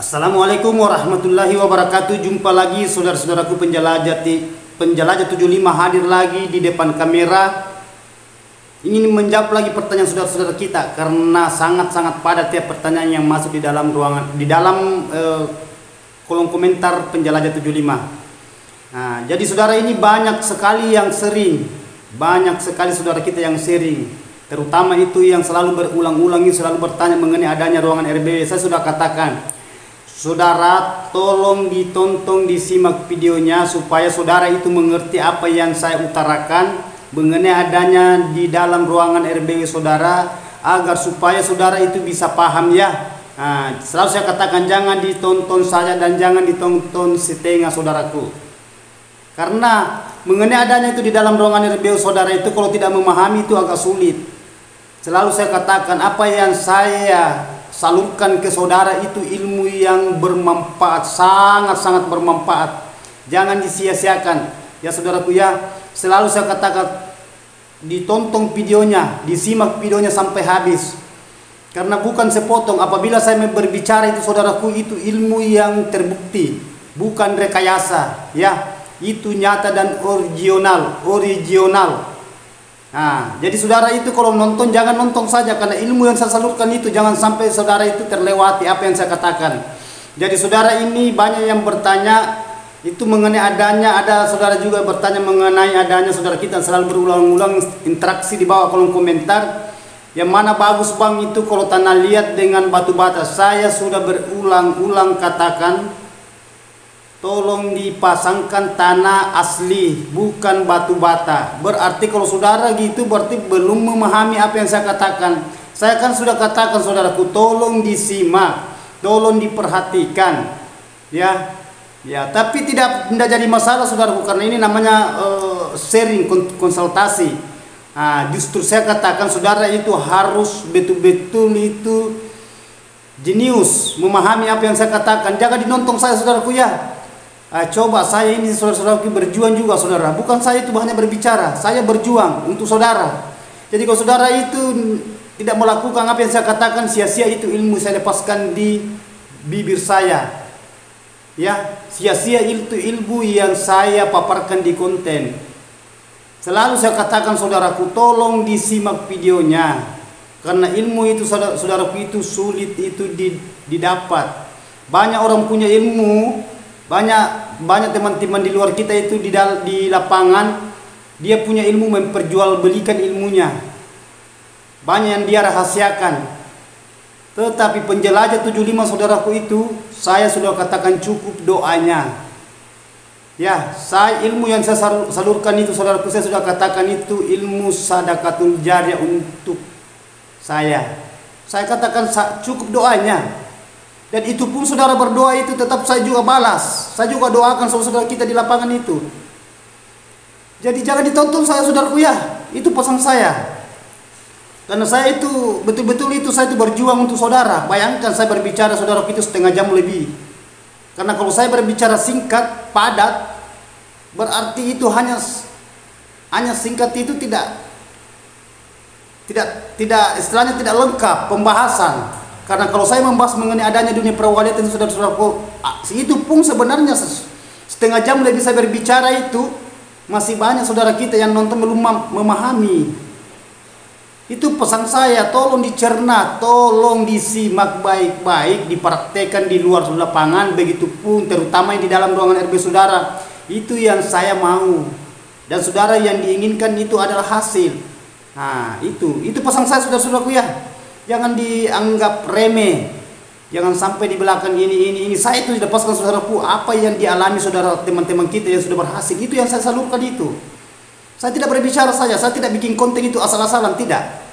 Assalamualaikum warahmatullahi wabarakatuh. Jumpa lagi saudara-saudaraku penjelajah 75 hadir lagi di depan kamera. Ingin menjawab lagi pertanyaan saudara-saudara kita karena sangat-sangat padat ya pertanyaan yang masuk di dalam ruangan kolom komentar penjelajah 75. Nah, jadi saudara ini banyak sekali saudara kita yang sering, terutama itu yang selalu berulang-ulang, selalu bertanya mengenai adanya ruangan RBW. Saya sudah katakan, saudara tolong ditonton, disimak videonya supaya saudara itu mengerti apa yang saya utarakan mengenai adanya di dalam ruangan RBW saudara, agar supaya saudara itu bisa paham ya. Nah, selalu saya katakan jangan ditonton saja dan jangan ditonton setengah saudaraku. Karena mengenai adanya itu di dalam ruangan RBW saudara itu kalau tidak memahami itu agak sulit. Selalu saya katakan apa yang saya salurkan ke saudara itu ilmu yang bermanfaat, sangat-sangat bermanfaat. Jangan disia-siakan ya saudaraku ya. Selalu saya katakan ditonton videonya, disimak videonya sampai habis. Karena bukan sepotong. Apabila saya berbicara itu saudaraku, itu ilmu yang terbukti, bukan rekayasa ya. Itu nyata dan original. Nah, jadi saudara itu kalau nonton jangan nonton saja, karena ilmu yang saya salurkan itu jangan sampai saudara itu terlewati apa yang saya katakan. Jadi saudara ini banyak yang bertanya itu mengenai adanya, ada saudara juga bertanya mengenai adanya saudara kita selalu berulang-ulang interaksi di bawah kolom komentar. Yang mana bagus bang itu kalau tanah liat dengan batu bata. Saya sudah berulang-ulang katakan, tolong dipasangkan tanah asli, bukan batu bata. Berarti kalau saudara gitu berarti belum memahami apa yang saya katakan. Saya kan sudah katakan saudaraku, tolong disimak, tolong diperhatikan ya. Ya, tapi tidak jadi masalah saudaraku, karena ini namanya sharing, konsultasi. Nah, justru saya katakan saudara itu harus betul-betul itu jenius memahami apa yang saya katakan. Jangan dinonton saya saudaraku ya. Coba saya ini saudara-saudaraku berjuang juga saudara. Bukan saya itu hanya berbicara, saya berjuang untuk saudara. Jadi kalau saudara itu tidak melakukan apa yang saya katakan, sia-sia itu ilmu saya lepaskan di bibir saya. Ya, sia-sia itu ilmu yang saya paparkan di konten. Selalu saya katakan saudaraku, tolong disimak videonya. Karena ilmu itu saudaraku itu sulit itu didapat. Banyak orang punya ilmu, banyak teman-teman di luar kita itu di lapangan dia punya ilmu, memperjualbelikan ilmunya. Banyak yang dia rahasiakan. Tetapi penjelajah 75 saudaraku itu saya sudah katakan cukup doanya. Ya, ilmu yang saya salurkan itu saudaraku, saya sudah katakan itu ilmu sadaqatul jariyah untuk saya. Saya katakan cukup doanya. Dan itu pun saudara berdoa itu tetap saya juga balas. Saya juga doakan saudara kita di lapangan itu. Jadi jangan ditonton saya saudaraku ya. Itu pesan saya. Karena saya itu betul-betul itu saya itu berjuang untuk saudara. Bayangkan saya berbicara saudaraku itu setengah jam lebih. Karena kalau saya berbicara singkat, padat, berarti itu hanya singkat itu tidak istilahnya tidak lengkap pembahasan. Karena kalau saya membahas mengenai adanya dunia perwalian itu saudara-saudaraku, itu pun sebenarnya setengah jam lebih saya berbicara itu masih banyak saudara kita yang nonton belum memahami. Itu pesan saya, tolong dicerna, tolong disimak baik-baik, dipraktekkan di luar lapangan, begitupun terutama di dalam ruangan RB saudara. Itu yang saya mau. Dan saudara yang diinginkan itu adalah hasil. Nah, itu pesan saya saudara-saudaraku ya. Jangan dianggap remeh. Jangan sampai di belakang ini. Saya itu lepaskan saudaraku apa yang dialami saudara teman-teman kita yang sudah berhasil. Itu yang saya salurkan itu. Saya tidak berbicara saja, saya tidak bikin konten itu asal-asalan, tidak.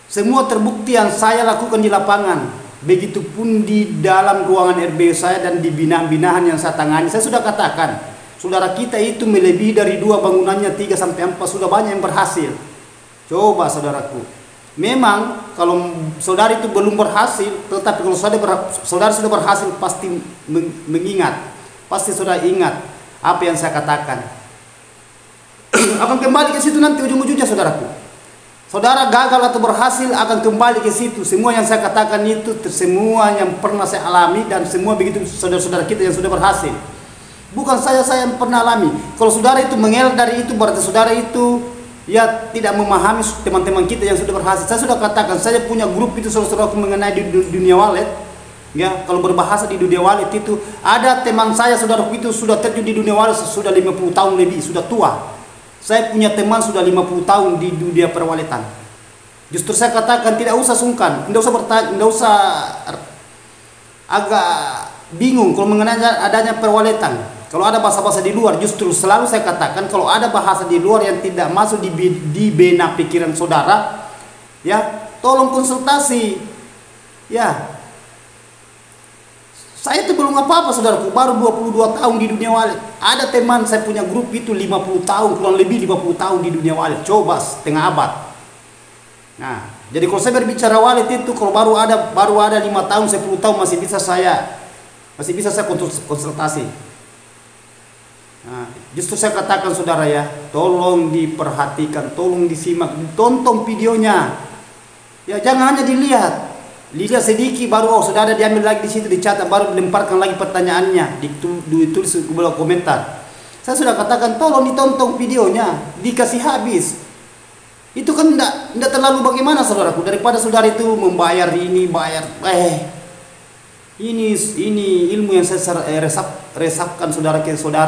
Semua terbukti yang saya lakukan di lapangan. Begitupun di dalam ruangan RBW saya dan di binaan-binaan yang saya tangani. Saya sudah katakan, saudara kita itu melebihi dari 2 bangunannya 3-4 sudah banyak yang berhasil. Coba saudaraku. Memang kalau saudara itu belum berhasil, tetapi kalau saudara sudah berhasil pasti mengingat. Pasti saudara ingat apa yang saya katakan. Akan kembali ke situ nanti ujung-ujungnya saudaraku. Saudara gagal atau berhasil akan kembali ke situ. Semua yang saya katakan itu semua yang pernah saya alami, dan semua begitu saudara-saudara kita yang sudah berhasil. Bukan saya yang pernah alami. Kalau saudara itu mengelak dari itu, berarti saudara itu ya tidak memahami teman-teman kita yang sudah berhasil. Saya sudah katakan, saya punya grup itu saudara-saudara mengenai di dunia wallet. Ya, kalau berbahasa di dunia wallet itu ada teman saya saudara itu sudah terjun di dunia wallet sudah 50 tahun lebih, sudah tua. Saya punya teman sudah 50 tahun di dunia perwaletan. Justru saya katakan tidak usah sungkan, tidak usah bertanya, tidak usah agak bingung kalau mengenai adanya perwaletan. Kalau ada bahasa-bahasa di luar, justru selalu saya katakan kalau ada bahasa di luar yang tidak masuk di benak pikiran saudara, ya tolong konsultasi. Ya, saya itu belum apa-apa saudaraku, baru 22 tahun di dunia wallet. Ada teman saya punya grup itu 50 tahun, kurang lebih 50 tahun di dunia wallet. Coba setengah abad. Nah, jadi kalau saya berbicara wallet itu, kalau baru ada 5 tahun, 10 tahun masih bisa saya konsultasi. Nah, justru saya katakan saudara ya, tolong diperhatikan, tolong disimak, ditonton videonya. Ya, jangan hanya dilihat. Lihat sedikit baru saudara diambil lagi di situ, dicatat, baru dilemparkan lagi pertanyaannya, ditulis di bawah komentar. Saya sudah katakan tolong ditonton videonya, dikasih habis. Itu kan tidak terlalu bagaimana saudaraku, daripada saudara itu membayar ini, ini ilmu yang saya resapkan saudara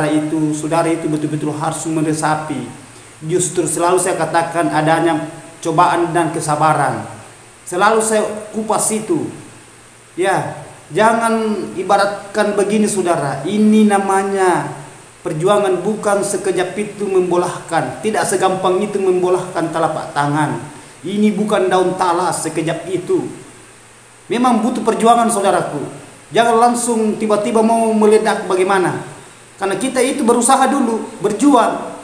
itu betul-betul harus meresapi. Justru selalu saya katakan adanya cobaan dan kesabaran. Selalu saya kupas itu. Ya, jangan ibaratkan begini saudara. Ini namanya perjuangan, bukan sekejap itu membolahkan. Tidak segampang itu membolahkan telapak tangan. Ini bukan daun talas sekejap itu. Memang butuh perjuangan saudaraku. Jangan langsung tiba-tiba mau meledak bagaimana. Karena kita itu berusaha dulu, berjuang.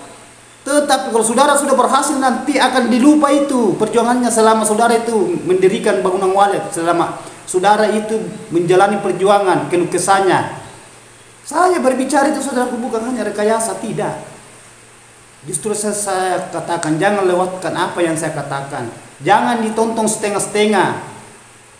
Tetapi kalau saudara sudah berhasil, nanti akan dilupa itu perjuangannya selama saudara itu mendirikan bangunan wallet, selama saudara itu menjalani perjuangan, keluh kesahnya. Saya berbicara itu saudaraku bukan hanya rekayasa, tidak. Justru saya katakan jangan lewatkan apa yang saya katakan. Jangan ditonton setengah-setengah.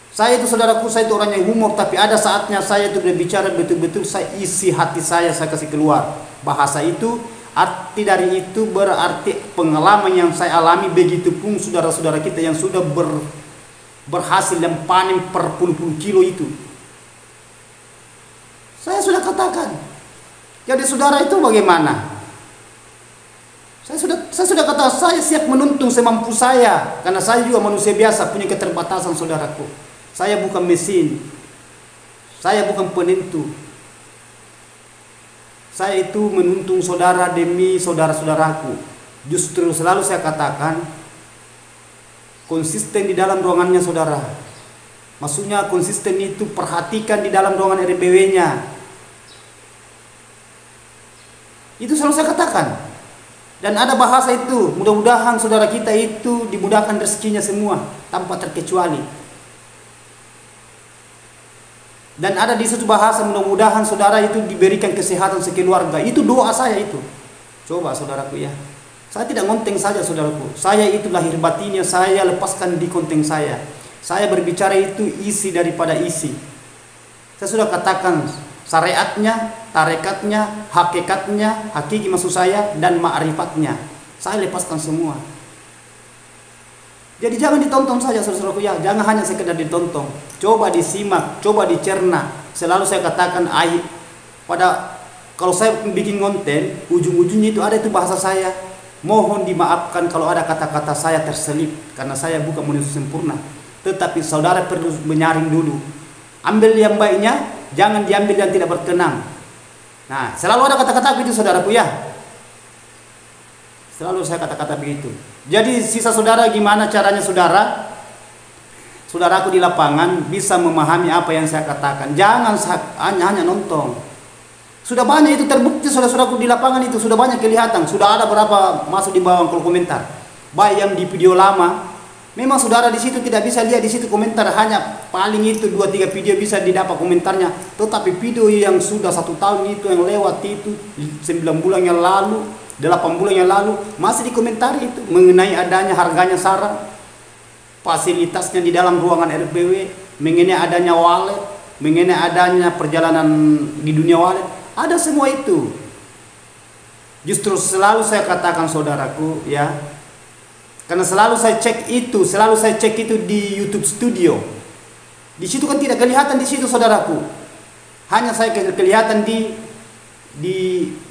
Saya itu saudaraku, saya itu orang yang humor, tapi ada saatnya saya itu berbicara betul-betul, saya isi hati saya kasih keluar. Bahasa itu arti dari itu berarti pengalaman yang saya alami, begitu pun saudara-saudara kita yang sudah berhasil dan panen per puluh-puluh kilo itu. Saya sudah katakan. Jadi saudara itu bagaimana? Saya sudah kata saya siap menuntun semampu saya, karena saya juga manusia biasa, punya keterbatasan saudaraku. Saya bukan mesin. Saya bukan penentu. Saya itu menuntun saudara demi saudara-saudaraku. Justru selalu saya katakan konsisten di dalam ruangannya saudara. Maksudnya konsisten itu perhatikan di dalam ruangan RBW-nya. Itu selalu saya katakan. Dan ada bahasa itu, mudah-mudahan saudara kita itu dimudahkan rezekinya semua tanpa terkecuali. Dan ada di satu bahasa, mudah-mudahan saudara itu diberikan kesehatan sekeluarga. Itu doa saya itu. Coba saudaraku ya. Saya tidak ngonteng saja saudaraku. Saya itu lahir batinnya saya lepaskan di konteng saya. Saya berbicara itu isi daripada isi. Saya sudah katakan syariatnya, tarekatnya, hakikatnya, hakiki maksud saya, dan ma'rifatnya. Saya lepaskan semua. Jadi jangan ditonton saja saudaraku ya, jangan hanya sekedar ditonton. Coba disimak, coba dicerna. Selalu saya katakan kalau saya bikin konten, ujung-ujungnya itu ada itu bahasa saya. Mohon dimaafkan kalau ada kata-kata saya terselip, karena saya bukan manusia sempurna. Tetapi saudara perlu menyaring dulu. Ambil yang baiknya, jangan diambil yang tidak berkenan. Nah, selalu ada kata-kata begitu saudaraku ya. Selalu saya kata-kata begitu. Jadi sisa saudara gimana caranya saudaraku di lapangan bisa memahami apa yang saya katakan. Jangan hanya nonton. Sudah banyak itu terbukti saudara-saudaraku di lapangan itu, sudah banyak kelihatan. Sudah ada berapa masuk di bawah kolom komentar. Baik yang di video lama, memang saudara di situ tidak bisa lihat di situ komentar, hanya paling itu 2-3 video bisa didapat komentarnya. Tetapi video yang sudah 1 tahun itu yang lewat itu 9 bulan yang lalu, 8 bulan yang lalu masih dikomentari itu mengenai adanya harganya sarang, fasilitasnya di dalam ruangan RBW, mengenai adanya wallet, mengenai adanya perjalanan di dunia wallet, ada semua itu. Justru selalu saya katakan saudaraku ya, karena selalu saya cek itu di YouTube Studio. Di situ kan tidak kelihatan di situ saudaraku. Hanya saya kelihatan di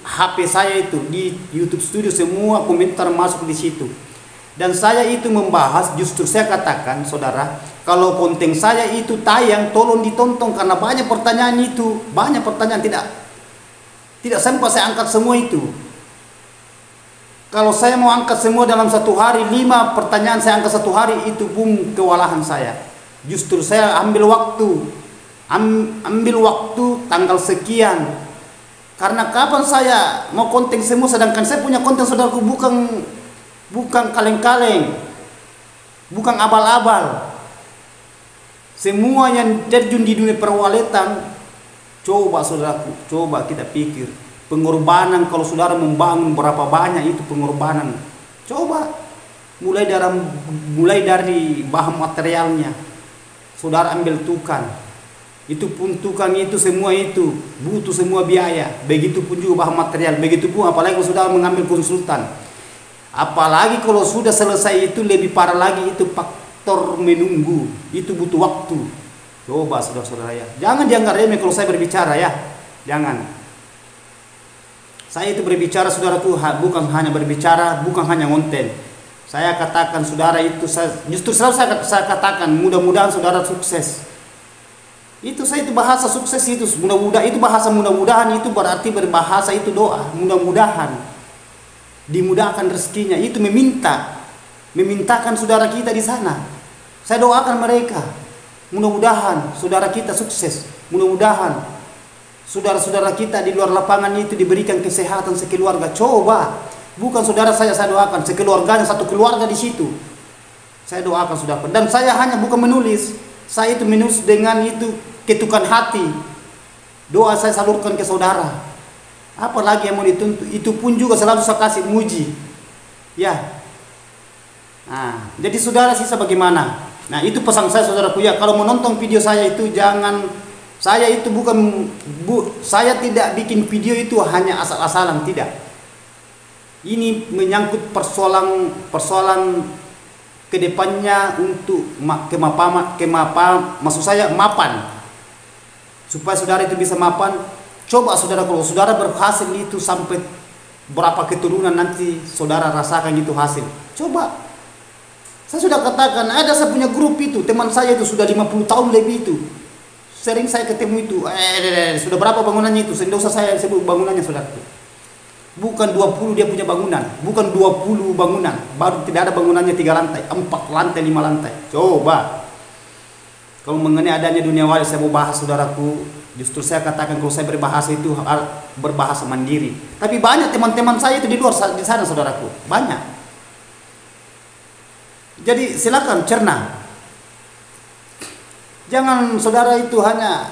HP saya itu, di YouTube Studio semua komentar masuk di situ. Dan saya itu membahas, justru saya katakan saudara, kalau konten saya itu tayang tolong ditonton karena banyak pertanyaan itu, banyak pertanyaan tidak sempat saya angkat semua itu. Kalau saya mau angkat semua dalam satu hari 5 pertanyaan saya angkat satu hari itu pun kewalahan saya. Justru saya ambil waktu tanggal sekian. Karena kapan saya mau konten semua, sedangkan saya punya konten saudaraku bukan kaleng-kaleng, bukan abal-abal. Semua yang terjun di dunia perwaletan, coba saudaraku, coba kita pikir. Pengorbanan kalau saudara membangun berapa banyak itu pengorbanan. Coba mulai dari bahan materialnya. Saudara ambil tukang. Itu pun tukang itu semua itu butuh semua biaya. Begitu pun juga bahan material. Begitu pun apalagi kalau sudah mengambil konsultan. Apalagi kalau sudah selesai itu lebih parah lagi, itu faktor menunggu. Itu butuh waktu. Coba saudara-saudara ya. Jangan dianggap remeh kalau saya berbicara ya. Jangan. Saya itu berbicara saudaraku bukan hanya berbicara, bukan hanya konten. Saya katakan saudara itu justru selalu saya katakan mudah-mudahan saudara sukses. Itu saya itu bahasa sukses itu mudah-mudahan, itu bahasa mudah-mudahan itu berarti berbahasa itu doa, mudah-mudahan dimudahkan rezekinya, itu memintakan saudara kita di sana. Saya doakan mereka, mudah-mudahan saudara kita sukses, mudah-mudahan saudara-saudara kita di luar lapangan itu diberikan kesehatan sekeluarga. Coba bukan saudara saya doakan sekeluarganya, satu keluarga di situ saya doakan saudara. Dan saya hanya bukan menulis, saya itu menulis dengan itu ketukan hati. Doa saya salurkan ke saudara. Apalagi yang mau dituntut, itu pun juga selalu saya kasih muji. Ya. Nah, jadi saudara sisa bagaimana? Nah, itu pesan saya saudaraku ya. Kalau menonton video saya itu jangan, saya itu saya tidak bikin video itu hanya asal-asalan, tidak. Ini menyangkut persoalan kedepannya untuk maksud saya mapan, supaya saudara itu bisa mapan. Coba saudara, kalau saudara berhasil itu sampai berapa keturunan nanti saudara rasakan itu hasil. Coba, saya sudah katakan ada, saya punya grup itu, teman saya itu sudah 50 tahun lebih itu, sering saya ketemu itu. Sudah berapa bangunannya itu, tidak usah saya sebut bangunannya saudara. Bukan 20 dia punya bangunan, bukan 20 bangunan, baru tidak ada bangunannya 3 lantai, 4 lantai, 5 lantai. Coba. Kalau mengenai adanya dunia wali saya mau bahas saudaraku, justru saya katakan kalau saya berbahasa itu berbahasa mandiri. Tapi banyak teman-teman saya itu di luar di sana saudaraku, banyak. Jadi silakan cerna. Jangan saudara itu hanya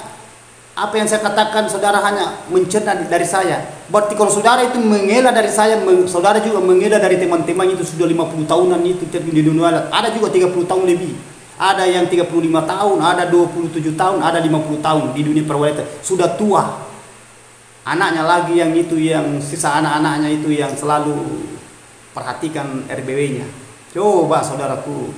apa yang saya katakan saudara hanya mencerna dari saya. Berarti kalau saudara itu mengelak dari saya, saudara juga mengelak dari teman-teman itu sudah 50 tahunan itu terjun di dunia. Ada juga 30 tahun lebih. Ada yang 35 tahun, ada 27 tahun, ada 50 tahun di dunia perwalitan. Sudah tua. Anaknya lagi yang itu, yang sisa anak-anaknya itu yang selalu perhatikan RBW-nya. Coba saudaraku.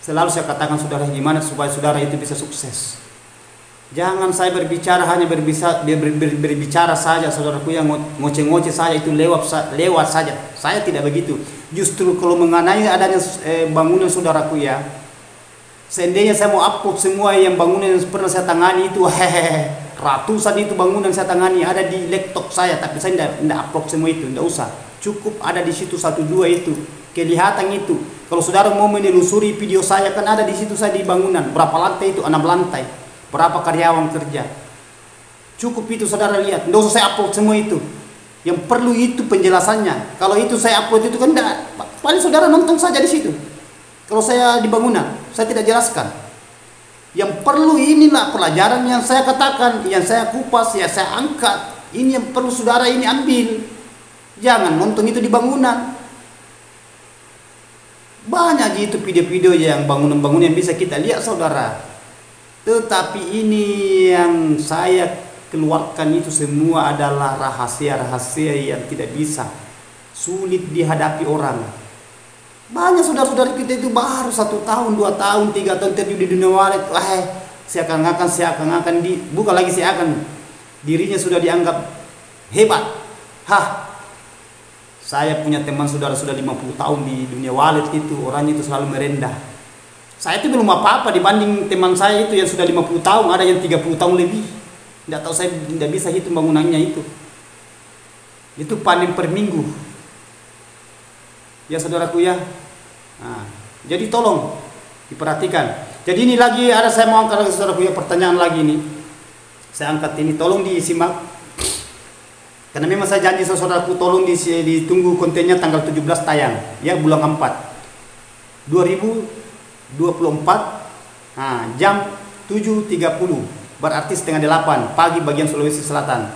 Selalu saya katakan saudara gimana supaya saudara itu bisa sukses. Jangan saya berbicara hanya berbicara saja saudaraku, yang ngoceh-ngoceh saja itu lewat saja. Saya tidak begitu. Justru kalau mengenai adanya bangunan saudaraku ya, seandainya saya mau upload semua yang bangunan yang pernah saya tangani itu, ratusan itu bangunan saya tangani ada di laptop saya, tapi saya tidak upload semua itu, tidak usah. Cukup ada di situ 1-2 itu, kelihatan itu. Kalau saudara mau menelusuri video saya kan ada di situ saya di bangunan, berapa lantai itu, 6 lantai. Berapa karyawan kerja. Cukup itu saudara lihat. Tidak usah saya upload semua itu. Yang perlu itu penjelasannya. Kalau itu saya upload itu kan tidak, paling saudara nonton saja di situ. Kalau saya di bangunan, saya tidak jelaskan. Yang perlu inilah pelajaran yang saya katakan, yang saya kupas, ya saya angkat. Ini yang perlu saudara ini ambil. Jangan nonton itu di bangunan. Banyak gitu video-video yang bangunan-bangunan yang bisa kita lihat saudara. Tetapi ini yang saya keluarkan itu semua adalah rahasia-rahasia yang tidak bisa, sulit dihadapi orang. Banyak saudara-saudara kita itu baru 1 tahun, 2 tahun, 3 tahun terjun di dunia walet. Seakan-akan bukan lagi seakan, dirinya sudah dianggap hebat. Saya punya teman saudara sudah 50 tahun di dunia walet itu, orangnya itu selalu merendah. Saya itu belum apa-apa dibanding teman saya itu yang sudah 50 tahun, ada yang 30 tahun lebih. Tidak tahu, saya tidak bisa hitung bangunannya itu. Itu panen per minggu. Ya saudaraku ya. Nah, jadi tolong diperhatikan. Jadi ini lagi ada, saya mau angkat lagi saudaraku ya, pertanyaan lagi ini. Saya angkat ini, tolong disimak. Karena memang saya janji saudaraku, tolong ditunggu kontennya tanggal 17 tayang ya, bulan 4 2024 jam 7.30, berarti setengah 8 pagi bagian Sulawesi Selatan.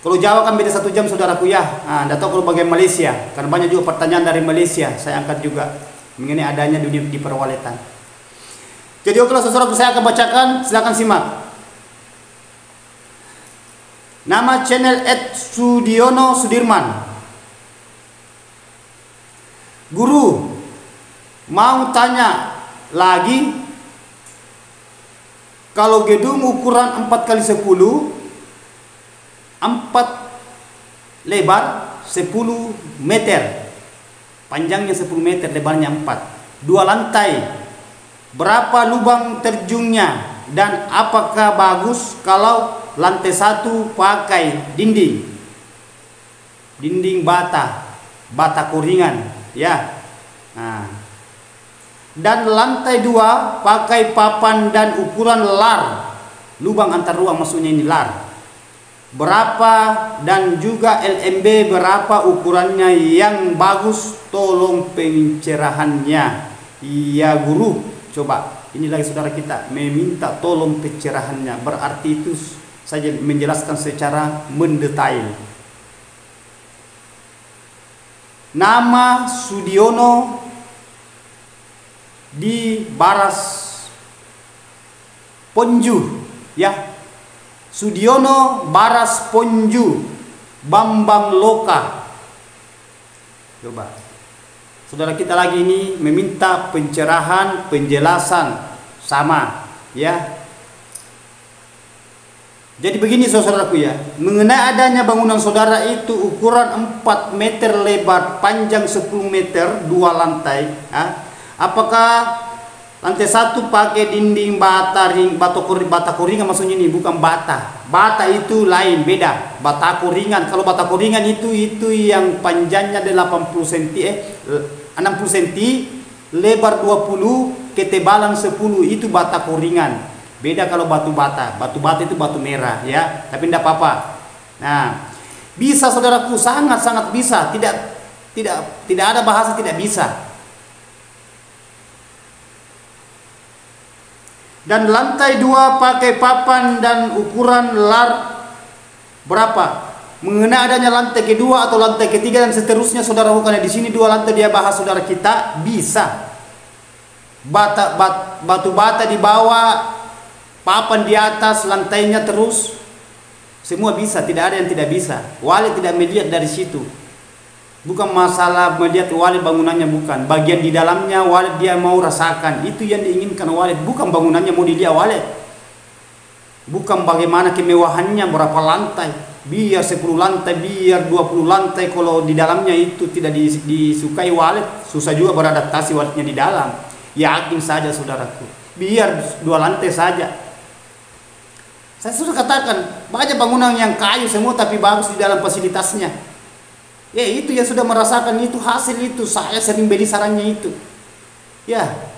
Kalau Jawa kan beda 1 jam saudaraku ya. Anda tahu kalau bagian Malaysia, karena banyak juga pertanyaan dari Malaysia, saya angkat juga mengenai adanya dunia di perwaletan. Jadi oke saudaraku, saya akan bacakan, silakan simak. Nama channel @Sudiono Sudirman. Guru, mau tanya lagi, kalau gedung ukuran 4x10, 4 lebar 10 meter, panjangnya 10 meter, lebarnya 4, 2 lantai, berapa lubang terjunnya, dan apakah bagus kalau lantai 1 pakai dinding bata kuringan ya. Dan lantai 2 pakai papan dan ukuran lar, lubang antar ruang maksudnya ini lar, berapa, dan juga LMB berapa ukurannya yang bagus, tolong pencerahannya ya guru. Coba ini lagi saudara kita meminta tolong pencerahannya, berarti itu saya menjelaskan secara mendetail. Nama Sudiono di Baras Ponju ya, Sudiono Baras Ponju Bambang Loka. Coba saudara kita lagi ini meminta pencerahan, penjelasan sama ya. Jadi begini saudaraku ya, mengenai adanya bangunan saudara itu ukuran 4 meter lebar, panjang 10 meter, 2 lantai. Apakah lantai 1 pakai dinding bata kuringan maksudnya ini, bukan bata. Bata itu lain, beda. Bata kuringan, kalau bata kuringan itu yang panjangnya 80 cm, 60 cm, lebar 20, ketebalan 10, itu bata kuringan. Beda kalau batu bata itu batu merah ya, tapi tidak apa-apa. Nah, bisa saudaraku, sangat bisa, tidak ada bahasa tidak bisa. Dan lantai 2 pakai papan dan ukuran lar berapa? Mengenai adanya lantai kedua atau lantai ketiga dan seterusnya saudara, bukannya di sini 2 lantai dia bahas saudara kita, bisa. Batu bata di bawah, papan di atas, lantainya terus, semua bisa, tidak ada yang tidak bisa. Wali tidak melihat dari situ, bukan masalah melihat wali bangunannya, bukan, bagian di dalamnya wali dia mau rasakan, itu yang diinginkan wali, bukan bangunannya mau dilihat wali, bukan bagaimana kemewahannya, berapa lantai, biar 10 lantai, biar 20 lantai, kalau di dalamnya itu tidak disukai wali, susah juga beradaptasi walinya di dalam. Yakin saja saudaraku, biar 2 lantai saja. Saya sudah katakan, banyak bangunan yang kayu semua tapi bagus di dalam fasilitasnya. Ya itu yang sudah merasakan itu, hasil itu, saya sering beli sarannya itu. Ya,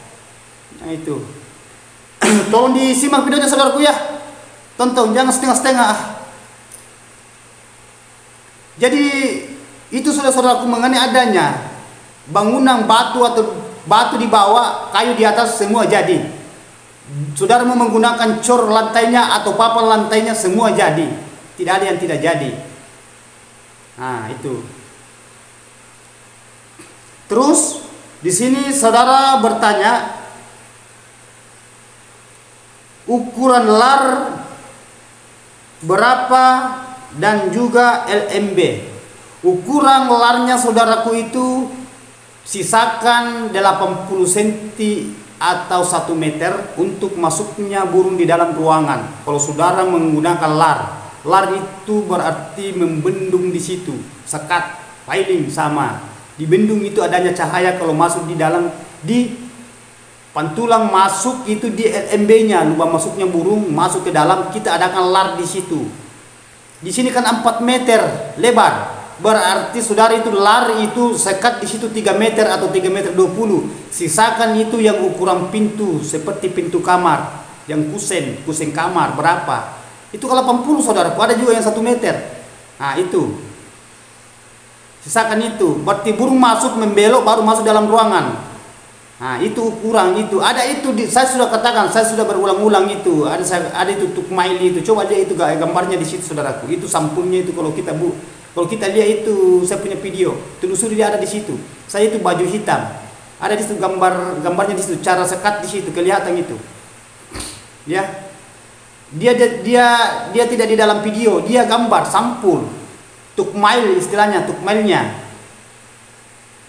nah itu. Tolong disimak videonya saudaraku ya. Tonton, jangan setengah-setengah. Jadi itu sudah saudaraku mengenai adanya bangunan batu atau batu di bawah, kayu di atas, semua jadi. Saudara mau menggunakan cor lantainya atau papan lantainya, semua jadi. tidak ada yang tidak jadi. Nah, itu. Terus di sini saudara bertanya, ukuran lar berapa dan juga LMB. Ukuran larnya saudaraku itu sisakan 80 cm atau 1 meter untuk masuknya burung di dalam ruangan. Kalau saudara menggunakan lar itu berarti membendung di situ, sekat, piling sama. Di bendung itu adanya cahaya kalau masuk di dalam, di pantulang masuk itu di LMB-nya, lubang masuknya burung masuk ke dalam, kita adakan lar di situ. Di sini kan 4 meter lebar. Berarti saudara itu lar itu sekat di situ 3 meter atau 3 meter 20. Sisakan itu yang ukuran pintu seperti pintu kamar, yang kusen kamar berapa? Itu kalau 80 saudara. Ada juga yang 1 meter. Nah, itu. Sisakan itu. Berarti burung masuk membelok baru masuk dalam ruangan. Nah, itu ukuran itu. Ada itu saya sudah katakan, saya sudah berulang-ulang itu. Ada itu tukmail itu. Coba lihat itu gambarnya di situ saudaraku. Itu sampulnya itu kalau kita lihat itu, saya punya video, telusuri dia ada di situ. Saya itu baju hitam, ada di situ gambarnya di situ, cara sekat di situ kelihatan itu. Ya, dia tidak di dalam video, dia gambar sampul, tukmail istilahnya, tukmailnya.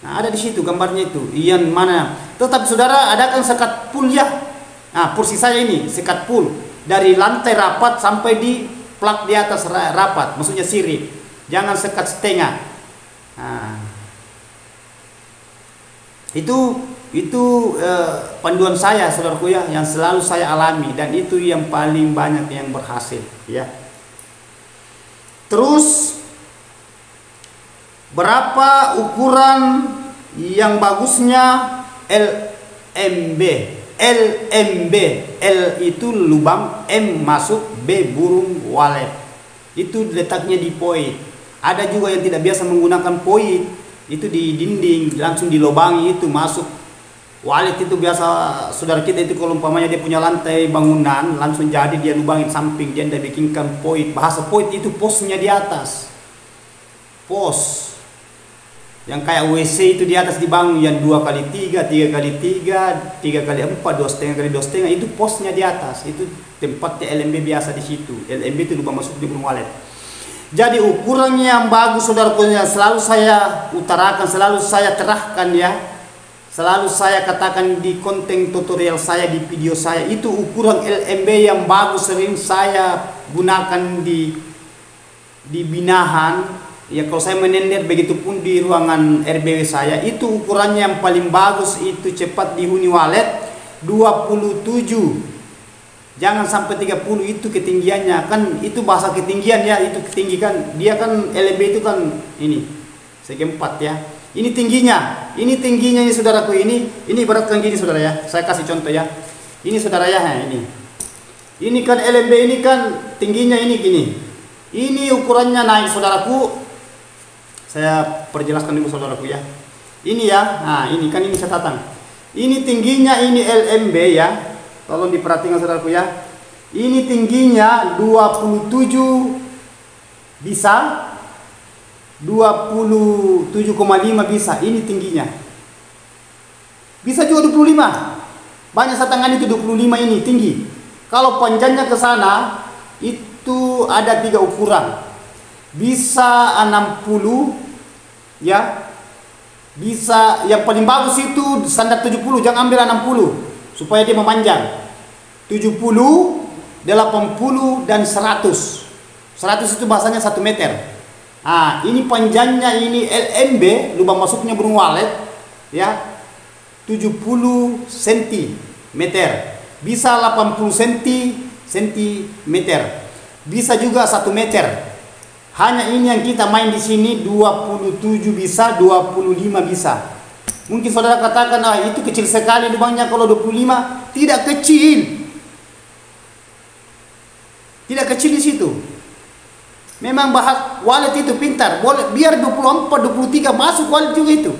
Nah, ada di situ gambarnya itu, yang mana. Tetapi saudara adakan sekat pool ya. Nah, porsi saya ini sekat pool dari lantai rapat sampai di plak di atas rapat, maksudnya sirip. Jangan sekat setengah. Nah, itu panduan saya saudaraku ya, yang selalu saya alami, dan itu yang paling banyak yang berhasil ya. Terus berapa ukuran yang bagusnya LMB? L itu lubang, M masuk, B burung walet. Itu letaknya di poin. Ada juga yang tidak biasa menggunakan poin, itu di dinding langsung dilobangi itu masuk. Walet itu biasa saudara kita itu kalau umpamanya dia punya lantai bangunan langsung jadi dia lubangin samping, dia tidak bikinkan poin. Bahasa poin itu posnya di atas. Pos yang kayak WC itu di atas dibangun, yang 2x3, 3x3, 3x4, 2,5x2,5, itu posnya di atas. Itu tempatnya LMB biasa di situ. LMB itu lubang masuk di burung walet. Jadi ukurannya yang bagus saudaraku, selalu saya utarakan, selalu saya terahkan ya, selalu saya katakan di konten tutorial saya, di video saya, itu ukuran LMB yang bagus sering saya gunakan di binahan ya. Kalau saya menender, begitupun di ruangan RBW saya, itu ukurannya yang paling bagus itu cepat dihuni walet 27. Jangan sampai 30, itu ketinggiannya. Kan itu bahasa ketinggian ya, itu ketinggi kan. Dia kan LMB itu kan ini segi 4 ya. Ini tingginya. Ini tingginya ini saudaraku, ini beratkan gini saudara ya. Saya kasih contoh ya. Ini saudara ya, ini. Ini kan LMB ini kan tingginya ini gini. Ini ukurannya naik saudaraku. Saya perjelaskan dulu saudaraku ya. Ini ya. Nah, ini kan ini catatan. Ini tingginya ini LMB ya. Tolong diperhatikan saudaraku ya. Ini tingginya 27 bisa, 27,5 bisa. Ini tingginya. Bisa juga 25. Banyak satangan itu 25 ini tinggi. Kalau panjangnya ke sana itu ada 3 ukuran. Bisa 60 ya. Bisa yang paling bagus itu standar 70, jangan ambil 60. Supaya dia memanjang 70, 80 dan 100. 100 itu bahasanya 1 meter. Nah, ini panjangnya ini LMB, lubang masuknya burung walet ya, 70 cm. Bisa 80 cm. Bisa juga 1 meter. Hanya ini yang kita main di sini 27 bisa, 25 bisa. Mungkin saudara katakan, itu kecil sekali lubangnya kalau 25. Tidak kecil. Tidak kecil di situ. Memang bahas walet itu pintar. Boleh biar 24, 23 masuk walet juga itu.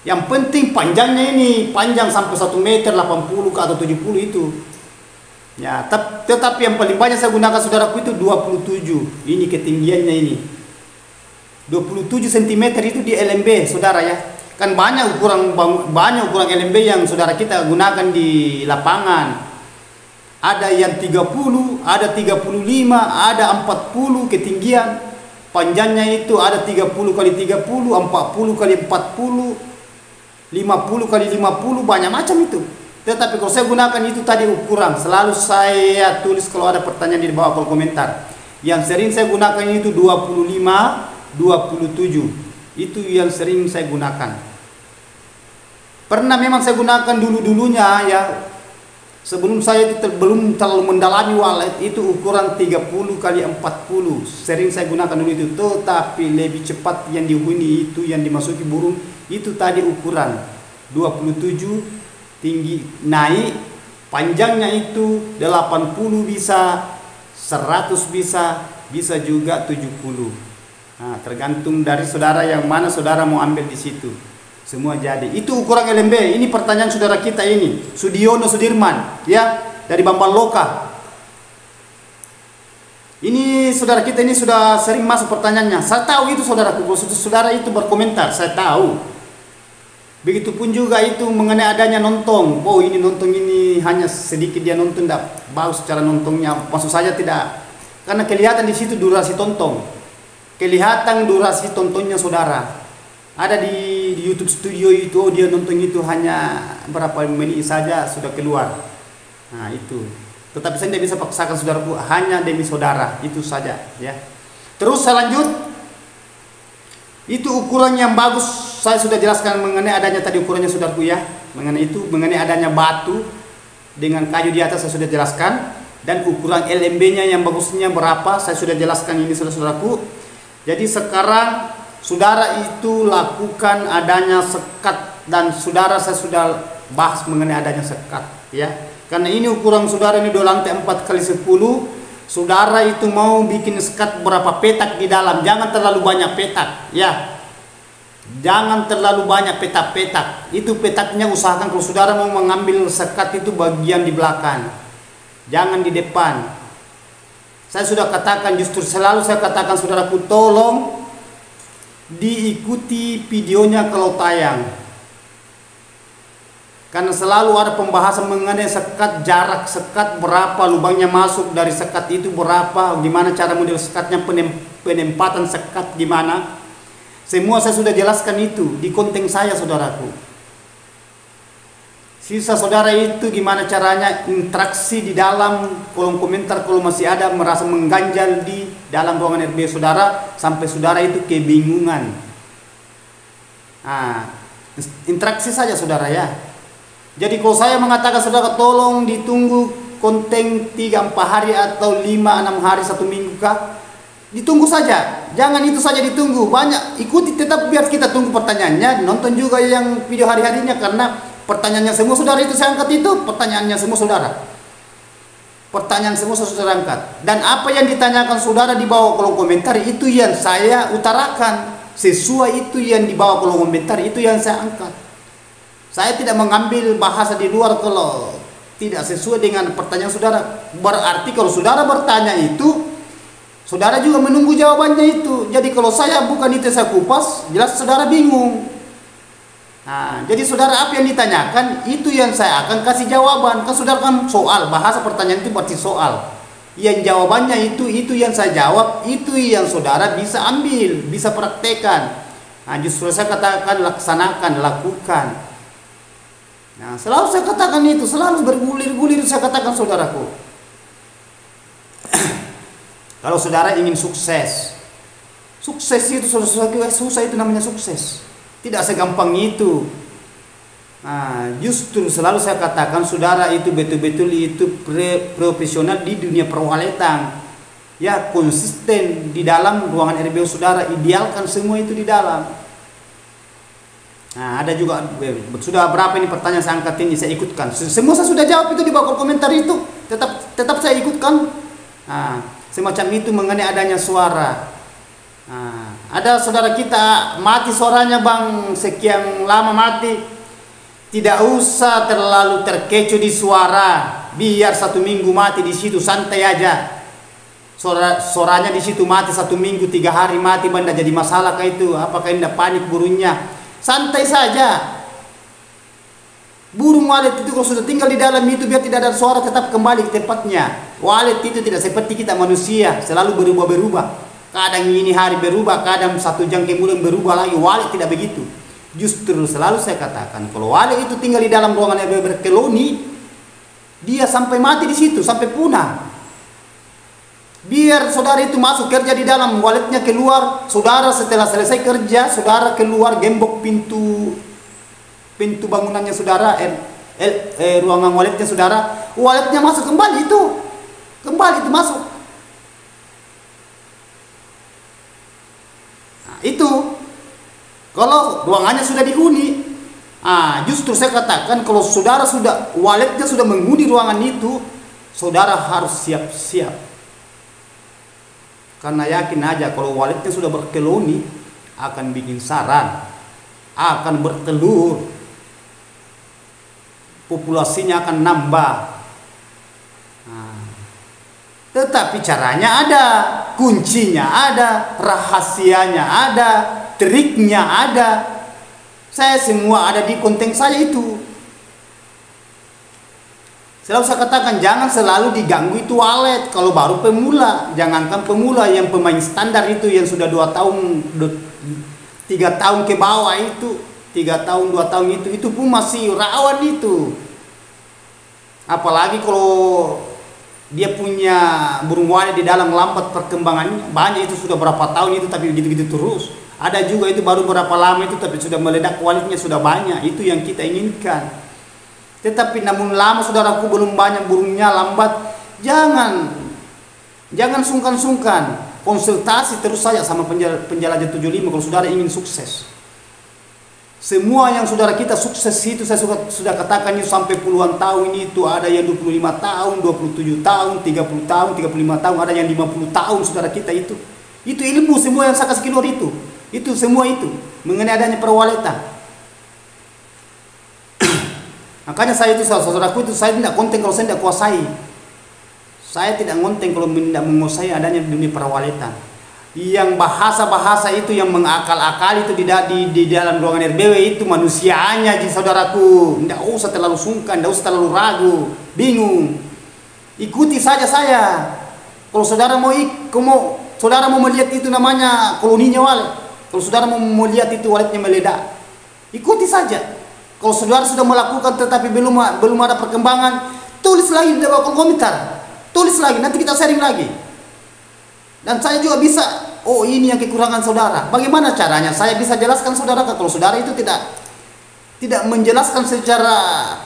Yang penting panjangnya ini, panjang sampai 1 meter 80 atau 70 itu. Ya, tetapi yang paling banyak saya gunakan saudaraku itu 27. Ini ketinggiannya ini. 27 cm itu di LMB, saudara ya. Kan banyak ukuran LMB yang saudara kita gunakan di lapangan. Ada yang 30, ada 35, ada 40 ketinggian. Panjangnya itu ada 30 kali 30, 40 kali 40, 50 kali 50, banyak macam itu. Tetapi kalau saya gunakan itu tadi ukuran, selalu saya tulis kalau ada pertanyaan di bawah kolom komentar. Yang sering saya gunakan itu 25, 27. Itu yang sering saya gunakan. Pernah memang saya gunakan dulu-dulunya ya. Sebelum saya itu belum terlalu mendalami walet, itu ukuran 30 kali 40. Sering saya gunakan dulu itu, tetapi lebih cepat yang dihuni itu yang dimasuki burung itu tadi ukuran 27. Tinggi naik, panjangnya itu 80 bisa, 100 bisa juga 70. Nah, tergantung dari saudara yang mana saudara mau ambil di situ. Semua jadi. Itu ukuran LMB. Ini pertanyaan saudara kita ini, Sudiono Sudirman, ya, dari Bambang Loka. Ini saudara kita ini sudah sering masuk pertanyaannya. Saya tahu itu saudaraku, saudara itu berkomentar, saya tahu. Begitupun juga itu mengenai adanya nonton. Oh, ini nonton ini hanya sedikit dia nonton, tidak bagus cara nontonnya. Maksud saja tidak, karena kelihatan di situ durasi tonton. Kelihatan durasi tontonnya saudara. Ada di YouTube Studio itu, oh, dia nonton itu hanya berapa menit saja sudah keluar. Nah itu. Tetapi saya tidak bisa paksakan saudaraku, hanya demi saudara itu saja ya. Terus saya lanjut. Itu ukuran yang bagus, saya sudah jelaskan mengenai adanya tadi ukurannya saudaraku ya. Mengenai adanya batu dengan kayu di atas saya sudah jelaskan, dan ukuran LMB-nya yang bagusnya berapa saya sudah jelaskan ini saudaraku. Jadi sekarang saudara itu lakukan adanya sekat, dan saudara saya sudah bahas mengenai adanya sekat ya. Karena ini ukuran saudara ini 2 lantai 4 kali 10. Saudara itu mau bikin sekat berapa petak di dalam, jangan terlalu banyak petak ya. Jangan terlalu banyak petak-petak. Itu petaknya usahakan kalau saudara mau mengambil sekat itu bagian di belakang, jangan di depan. Saya sudah katakan, justru selalu saya katakan saudaraku, tolong diikuti videonya kalau tayang. Karena selalu ada pembahasan mengenai sekat, jarak sekat berapa, lubangnya masuk dari sekat itu berapa, gimana cara model sekatnya, penempatan sekat gimana. Semua saya sudah jelaskan itu di konten saya saudaraku. Sisa saudara itu gimana caranya interaksi di dalam kolom komentar kalau masih ada merasa mengganjal di dalam ruangan RB saudara, sampai saudara itu kebingungan. Nah, interaksi saja saudara ya. Jadi kalau saya mengatakan saudara tolong ditunggu konten 3-4 hari atau 5-6 hari 1 minggu kah, ditunggu saja, jangan itu saja ditunggu, banyak ikuti, tetap biar kita tunggu pertanyaannya, nonton juga yang video hari-harinya, karena pertanyaannya semua saudara itu saya angkat, itu pertanyaannya semua saudara, pertanyaan semua saudara angkat, dan apa yang ditanyakan saudara di bawah kolom komentar itu yang saya utarakan, sesuai itu yang di bawah kolom komentar itu yang saya angkat. Saya tidak mengambil bahasa di luar kalau tidak sesuai dengan pertanyaan saudara. Berarti kalau saudara bertanya itu, saudara juga menunggu jawabannya itu. Jadi kalau saya bukan itu saya kupas, jelas saudara bingung. Nah, jadi saudara apa yang ditanyakan, itu yang saya akan kasih jawaban. Kan saudara kan soal, bahasa pertanyaan itu berarti soal. Yang jawabannya itu yang saya jawab, itu yang saudara bisa ambil, bisa praktekan. Nah, justru saya katakan laksanakan, lakukan. Nah, selalu saya katakan itu, selalu bergulir-gulir saya katakan saudaraku. Kalau saudara ingin sukses, sukses itu susah, itu namanya sukses. Tidak segampang itu. Nah, justru selalu saya katakan saudara itu betul-betul itu profesional di dunia perwaletan. Ya, konsisten di dalam ruangan RBO saudara, idealkan semua itu di dalam. Nah, ada juga sudah berapa ini pertanyaan saya angkat ini, saya ikutkan. Semua saya sudah jawab itu di bawah komentar itu. Tetap saya ikutkan. Nah, semacam itu mengenai adanya suara. Nah, ada saudara kita mati suaranya bang, sekian lama mati. Tidak usah terlalu terkecoh di suara. biar 1 minggu mati di situ, santai aja. Soranya di situ mati 1 minggu, 3 hari mati, benda jadi masalah kayak itu. Apakah tidak panik burungnya? Santai saja. Burung walet itu kalau sudah tinggal di dalam itu, biar tidak ada suara, tetap kembali ke tempatnya. Walet itu tidak seperti kita manusia, selalu berubah-berubah. Kadang ini hari berubah, kadang 1 jam kemudian berubah lagi. Walet tidak begitu. Justru selalu saya katakan, kalau walet itu tinggal di dalam ruangan yang berkeloni, dia sampai mati di situ, sampai punah. Biar saudara itu masuk kerja di dalam, waletnya keluar, saudara setelah selesai kerja, saudara keluar gembok pintu bangunannya saudara, ruangan waletnya saudara, waletnya masuk kembali itu masuk. Nah, itu kalau ruangannya sudah dihuni. Justru saya katakan, kalau saudara waletnya sudah menghuni ruangan itu, saudara harus siap-siap. Karena yakin aja kalau waletnya sudah berkeloni, akan bikin sarang, akan bertelur, populasinya akan nambah. Tetapi caranya ada, kuncinya ada, rahasianya ada, triknya ada. Saya semua ada di konten saya itu. Selalu saya katakan, jangan selalu diganggu itu walet kalau baru pemula. Jangankan pemula, yang pemain standar itu yang sudah 2 tahun, 3 tahun ke bawah itu, 3 tahun, 2 tahun itu pun masih rawan itu. Apalagi kalau dia punya burung walet di dalam, lambat perkembangannya. Banyak itu sudah berapa tahun itu tapi gitu-gitu terus. Ada juga itu baru berapa lama itu tapi sudah meledak, waletnya sudah banyak. Itu yang kita inginkan. Tetapi namun lama saudaraku belum banyak burungnya, lambat, jangan sungkan-sungkan. Konsultasi terus saja sama penjelajah 75 kalau saudara ingin sukses. Semua yang saudara kita sukses itu, saya sudah katakan itu sampai puluhan tahun itu, ada yang 25 tahun, 27 tahun, 30 tahun, 35 tahun, ada yang 50 tahun saudara kita itu. Itu ilmu semua yang saya kasih keluar itu. Itu semua itu mengenai adanya perwaletan. Makanya saya itu, saudaraku itu, saya tidak konten kalau saya tidak kuasai. Saya tidak konten kalau tidak menguasai adanya dunia perwaletan. Yang bahasa-bahasa itu yang mengakal-akal itu di dalam ruangan RBW itu manusianya, saudaraku. Tidak usah terlalu sungkan, tidak usah terlalu ragu, bingung. Ikuti saja saya. Kalau saudara saudara mau melihat itu namanya koloninya walet. Kalau saudara mau melihat itu waletnya meledak, ikuti saja. Kalau saudara sudah melakukan tetapi belum ada perkembangan, tulis lagi di bawah komentar. Tulis lagi, nanti kita sharing lagi. Dan saya juga bisa, ini yang kekurangan saudara. Bagaimana caranya? Saya bisa jelaskan saudara. Kalau saudara itu tidak menjelaskan secara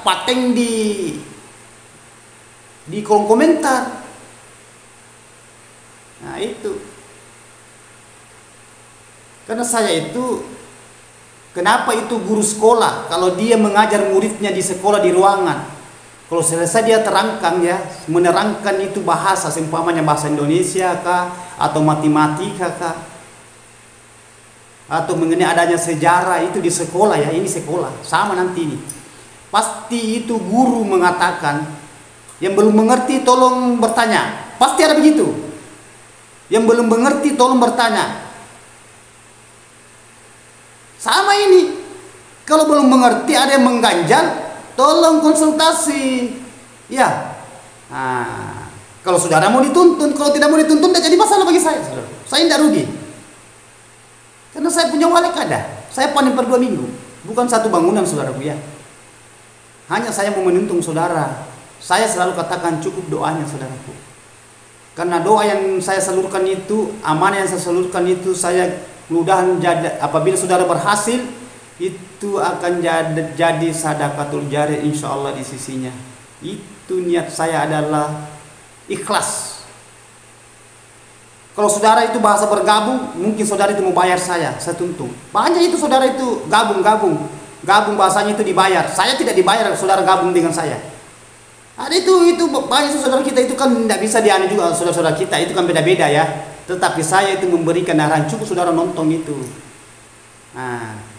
paten di kolom komentar. Nah itu. Karena saya itu, kenapa itu guru sekolah? Kalau dia mengajar muridnya di sekolah di ruangan, kalau selesai dia terangkan ya, menerangkan itu bahasa, seumpamanya bahasa Indonesia kah, atau matematika kah, atau mengenai adanya sejarah itu di sekolah ya, ini sekolah, sama nanti ini. Pasti itu guru mengatakan, yang belum mengerti tolong bertanya. Pasti ada begitu. Yang belum mengerti tolong bertanya. Sama ini. Kalau belum mengerti ada yang mengganjal, tolong konsultasi. Ya. Kalau saudara mau dituntun, kalau tidak mau dituntun tidak jadi masalah bagi saya. Saya tidak rugi. Karena saya punya walet ada. Saya panen per 2 minggu. Bukan 1 bangunan saudaraku ya. Hanya saya mau menuntun saudara. Saya selalu katakan cukup doanya saudaraku. Karena doa yang saya salurkan itu, amanah yang saya salurkan itu, saya mudahan apabila saudara berhasil, itu akan jadi sadaqatul jari insyaallah di sisinya. Itu niat saya adalah ikhlas. Kalau saudara itu bahasa bergabung, mungkin saudara itu mau bayar saya tuntun. Banyak itu saudara itu gabung bahasanya itu dibayar. Saya tidak dibayar, saudara gabung dengan saya. Ada itu banyak saudara kita itu kan tidak bisa dianu juga, saudara-saudara kita itu kan beda-beda ya. Tetapi saya itu memberikan arahan, cukup saudara nonton itu.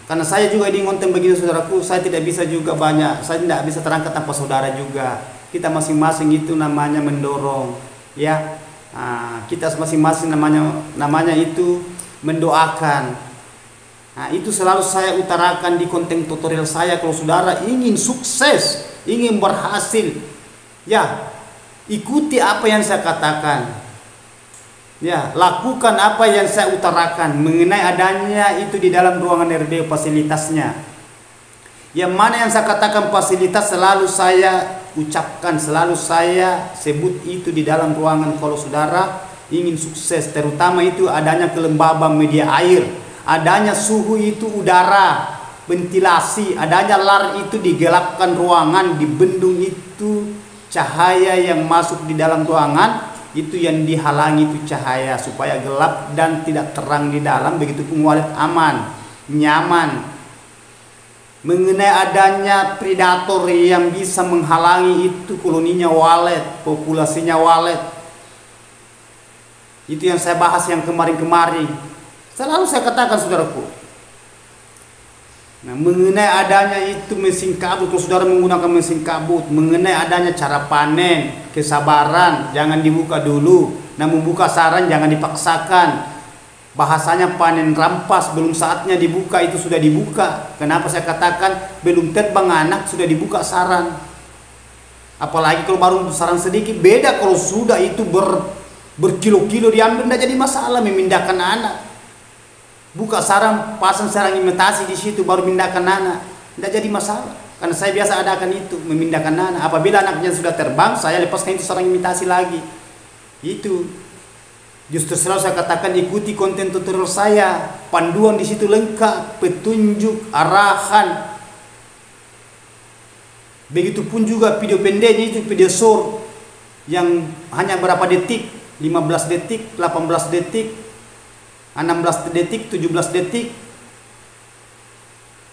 Karena saya juga ini ngonten begini saudaraku, saya tidak bisa juga banyak, saya tidak bisa terangkat tanpa saudara juga. kita masing-masing itu namanya mendorong, ya. Kita masing-masing namanya itu mendoakan. Itu selalu saya utarakan di konten tutorial saya. Kalau saudara ingin sukses, ingin berhasil, ya, ikuti apa yang saya katakan, ya, lakukan apa yang saya utarakan mengenai adanya itu di dalam ruangan RBW fasilitasnya. Yang mana yang saya katakan fasilitas selalu saya ucapkan, selalu saya sebut itu di dalam ruangan. Kalau saudara ingin sukses, terutama itu adanya kelembaban media air, adanya suhu itu udara, ventilasi, adanya lar itu digelapkan ruangan, dibendung itu cahaya yang masuk di dalam ruangan, itu yang dihalangi itu cahaya supaya gelap dan tidak terang di dalam. Begitu pun walet aman, nyaman. Mengenai adanya predator yang bisa menghalangi itu koloninya walet, populasinya walet, itu yang saya bahas yang kemarin-kemarin. Selalu saya katakan saudaraku. Mengenai adanya itu mesin kabut, kalau saudara menggunakan mesin kabut, mengenai adanya cara panen, kesabaran, jangan dibuka dulu. Namun buka saran jangan dipaksakan. Bahasanya panen rampas, belum saatnya dibuka itu sudah dibuka. Kenapa saya katakan belum terbang anak sudah dibuka saran? Apalagi kalau baru saran sedikit. Beda kalau sudah itu berkilo-kilo diambil, tidak jadi masalah memindahkan anak. Buka sarang, pasang sarang imitasi di situ, baru pindahkan anak, tidak jadi masalah. Karena saya biasa adakan itu, memindahkan anak. Apabila anaknya sudah terbang, saya lepaskan itu sarang imitasi lagi. Itu justru selalu saya katakan ikuti konten tutorial saya, panduan di situ lengkap, petunjuk, arahan. Begitupun juga video pendeknya itu, video short yang hanya berapa detik, 15 detik, 18 detik, 16 detik, 17 detik.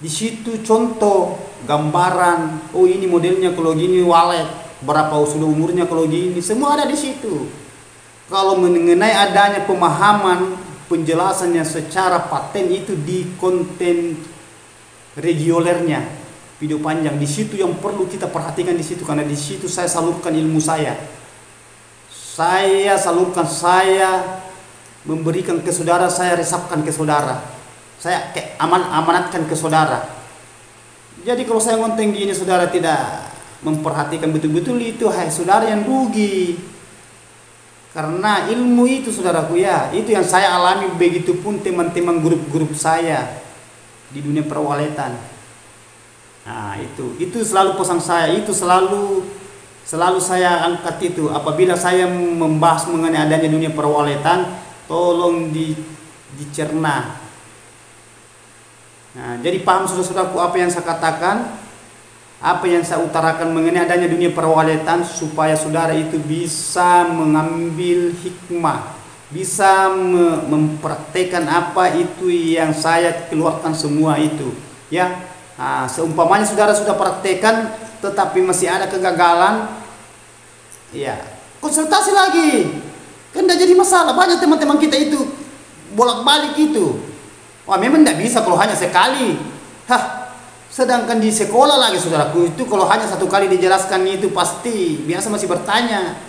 Di situ contoh gambaran, oh ini modelnya kalau gini walet, berapa sudah umurnya kalau gini, semua ada di situ. Kalau mengenai adanya pemahaman penjelasannya secara paten itu di konten regulernya, video panjang, di situ yang perlu kita perhatikan di situ, karena di situ saya salurkan ilmu saya. Saya salurkan, saya memberikan ke saudara, saya resapkan ke saudara, saya amanatkan ke saudara. Jadi kalau saya ngonteng gini saudara tidak memperhatikan betul-betul itu, hai saudara yang rugi. Karena ilmu itu saudaraku, ya, itu yang saya alami, begitupun teman-teman grup-grup saya di dunia perwaletan. Itu selalu pesan saya, itu selalu saya angkat itu. Apabila saya membahas mengenai adanya dunia perwaletan, tolong dicerna. Jadi paham saudara-saudaraku apa yang saya katakan, apa yang saya utarakan mengenai adanya dunia perwaletan, supaya saudara itu bisa mengambil hikmah, bisa mempraktekkan apa itu yang saya keluarkan semua itu, ya. Seumpamanya saudara sudah praktekkan tetapi masih ada kegagalan, ya, konsultasi lagi, kan tidak jadi masalah. Banyak teman-teman kita itu bolak-balik itu, wah memang tidak bisa kalau hanya sekali. Sedangkan di sekolah lagi saudaraku, itu kalau hanya satu kali dijelaskan itu pasti biasa masih bertanya.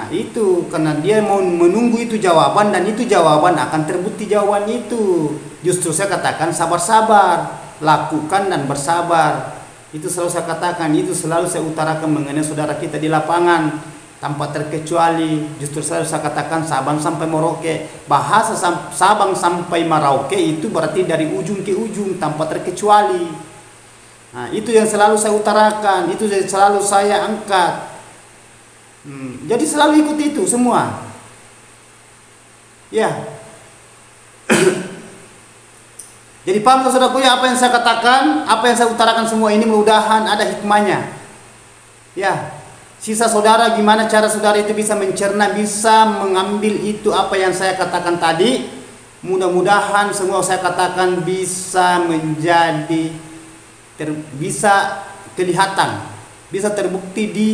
Itu karena dia mau menunggu itu jawaban, dan itu jawaban akan terbukti jawaban itu. Justru saya katakan sabar-sabar, lakukan dan bersabar. Itu selalu saya katakan, itu selalu saya utarakan mengenai saudara kita di lapangan. Tanpa terkecuali, justru saya katakan Sabang sampai Merauke. Bahasa Sabang sampai Merauke itu berarti dari ujung ke ujung tanpa terkecuali. Itu yang selalu saya utarakan, itu selalu saya angkat. Jadi selalu ikut itu semua, ya. Jadi paham saudaraku, ya, apa yang saya katakan, apa yang saya utarakan semua ini mudah-mudahan ada hikmahnya, ya. Sisa saudara, gimana cara saudara itu bisa mencerna, bisa mengambil itu apa yang saya katakan tadi. Mudah-mudahan semua saya katakan bisa menjadi bisa kelihatan, bisa terbukti di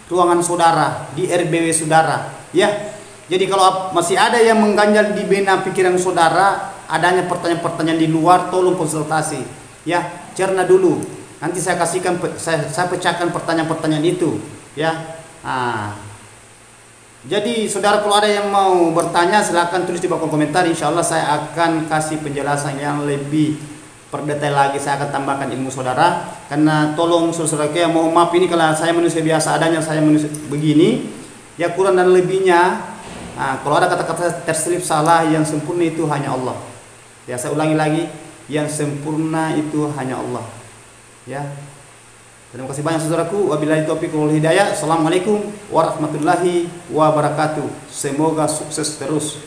ruangan saudara, di RBW saudara, ya. Jadi kalau masih ada yang mengganjal di benak pikiran saudara, adanya pertanyaan-pertanyaan di luar, tolong konsultasi, ya, cerna dulu. Nanti saya kasihkan, saya pecahkan pertanyaan-pertanyaan itu, ya. Jadi saudara, kalau ada yang mau bertanya silahkan tulis di bawah kolom komentar. Insya Allah saya akan kasih penjelasan yang lebih perdetail lagi. Saya akan tambahkan ilmu saudara. Karena tolong saudara-saudaraku ya, mohon maaf ini kalau saya menulis biasa adanya, saya menulis begini. Ya kurang dan lebihnya. Kalau ada kata-kata terselip salah, yang sempurna itu hanya Allah. Ya saya ulangi lagi, yang sempurna itu hanya Allah. Ya. Terima kasih banyak saudaraku. Wabillahi taufiq wal hidayah. Assalamualaikum warahmatullahi wabarakatuh. Semoga sukses terus.